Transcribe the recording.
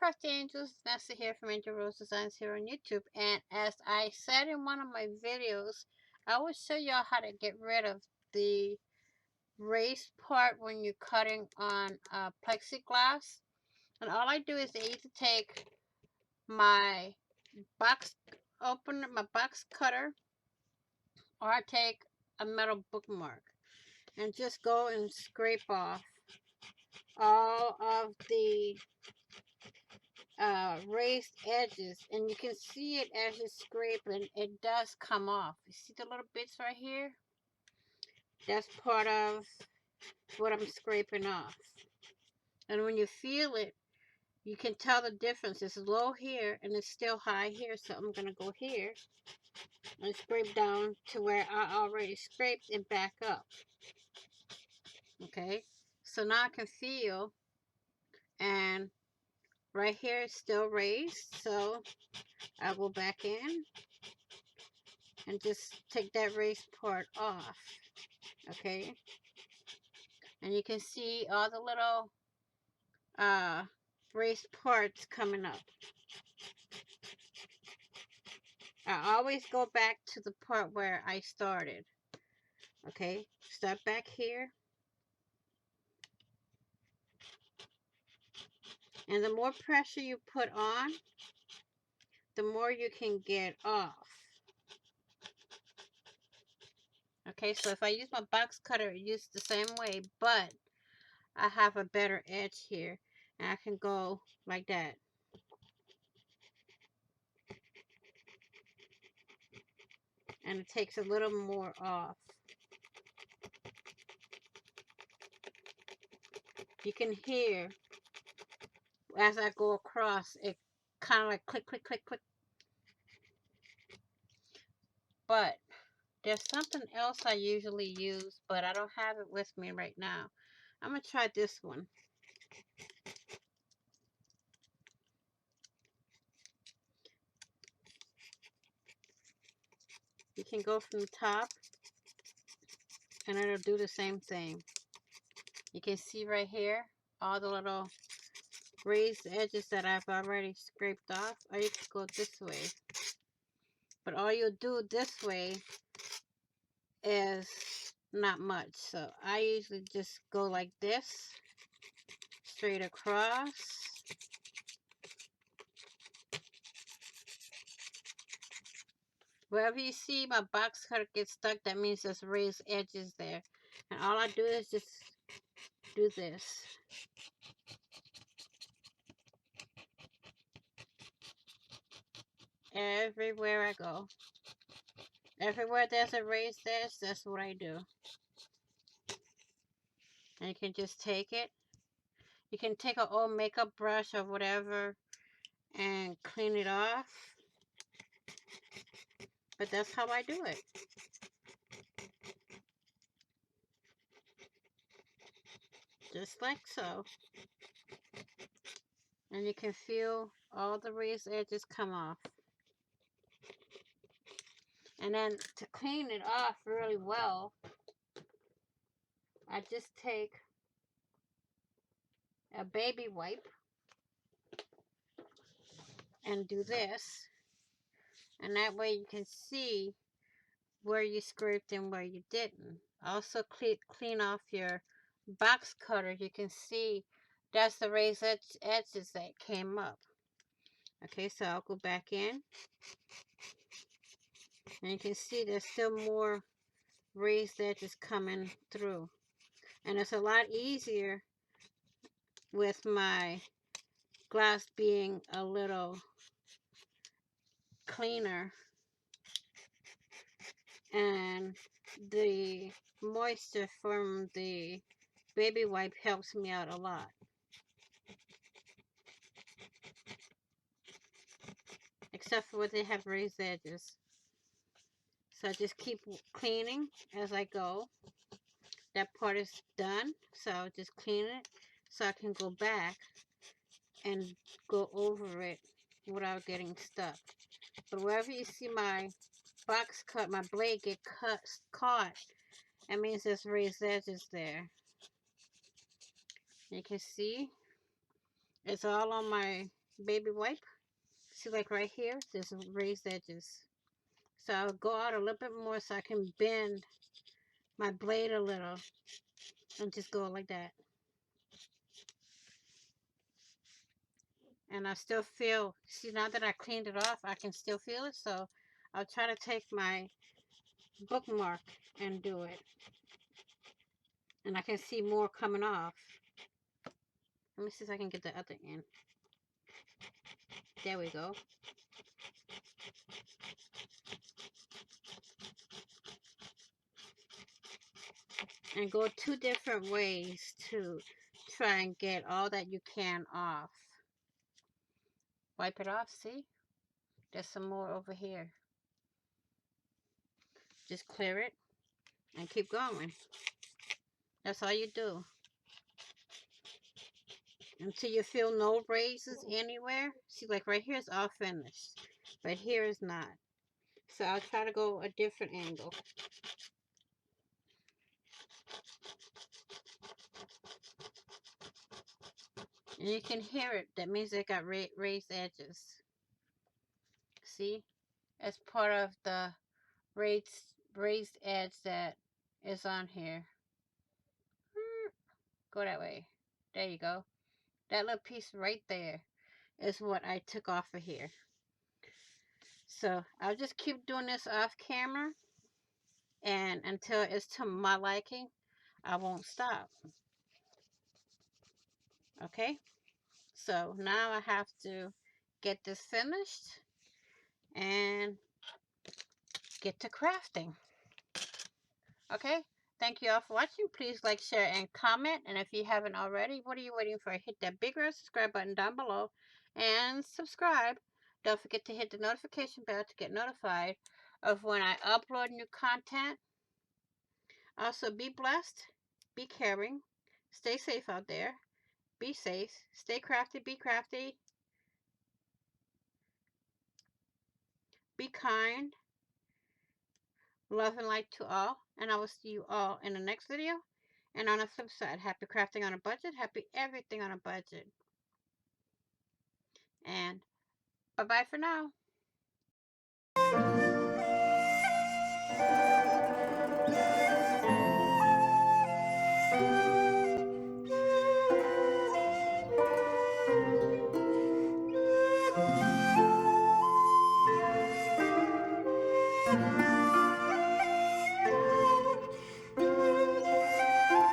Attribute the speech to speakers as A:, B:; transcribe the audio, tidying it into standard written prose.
A: Crafty Angels, Nessa here from Angel Rose Designs here on YouTube. And as I said in one of my videos, I will show y'all how to get rid of the raised part when you're cutting on plexiglass. And all I do is either take my box opener, my box cutter, or I take a metal bookmark and just go and scrape off all of the raised edges, and you can see it as you scrape, and it does come off. You see the little bits right here? That's part of what I'm scraping off. And when you feel it, you can tell the difference. It's low here and it's still high here, so I'm gonna go here and scrape down to where I already scraped and back up. Okay, so now I can feel, and right here it's still raised, so I'll go back in and just take that raised part off. Okay, and you can see all the little raised parts coming up. I always go back to the part where I started. Okay, start back here, and the more pressure you put on, the more you can get off. Okay, so if I use my box cutter, it uses the same way, but I have a better edge here, and I can go like that. And it takes a little more off. You can hear as I go across, it kind of like click, click, click, click. But there's something else I usually use, but I don't have it with me right now. I'm going to try this one. You can go from the top, and it'll do the same thing. You can see right here all the little raised edges that I've already scraped off. Or you can go this way. But all you'll do this way is not much. So I usually just go like this, straight across. Wherever you see my box cutter get stuck, that means there's raised edges there. And all I do is just do this. Everywhere I go. Everywhere there's a raised edge, that's what I do. And you can just take it. You can take an old makeup brush or whatever and clean it off. But that's how I do it. Just like so. And you can feel all the raised edges come off. And then to clean it off really well, I just take a baby wipe and do this. And that way you can see where you scraped and where you didn't. Also clean off your box cutter. You can see that's the raised edges that came up. Okay, so I'll go back in. And you can see there's still more raised edges coming through. And it's a lot easier with my glass being a little cleaner, and the moisture from the baby wipe helps me out a lot. Except for when they have raised edges. So I just keep cleaning as I go. That part is done, so I'll just clean it so I can go back and go over it without getting stuck. But wherever you see my box cut, my blade get caught, that means there's raised edges there. You can see it's all on my baby wipe. See, like right here, there's raised edges. So I'll go out a little bit more so I can bend my blade a little and just go like that. And I still feel, see, now that I cleaned it off, I can still feel it. So I'll try to take my bookmark and do it. And I can see more coming off. Let me see if I can get the other end. There we go. And go 2 different ways to try and get all that you can off. Wipe it off, see? There's some more over here. Just clear it and keep going. That's all you do. Until you feel no raises anywhere. See, like right here is all finished. But here is not. So I'll try to go a different angle. And you can hear it. That means it got raised edges. See? As part of the raised edge that is on here. Go that way. There you go. That little piece right there is what I took off of here. So I'll just keep doing this off camera, and until it's to my liking, I won't stop. Okay? So now I have to get this finished and get to crafting. Okay? Thank you all for watching. Please like, share, and comment. And if you haven't already, what are you waiting for? Hit that big red subscribe button down below and subscribe. Don't forget to hit the notification bell to get notified of when I upload new content. Also, be blessed, be caring, stay safe out there, be safe, stay crafty, be kind, love and light to all, and I will see you all in the next video. And on the flip side, happy crafting on a budget, happy everything on a budget. And bye-bye for now.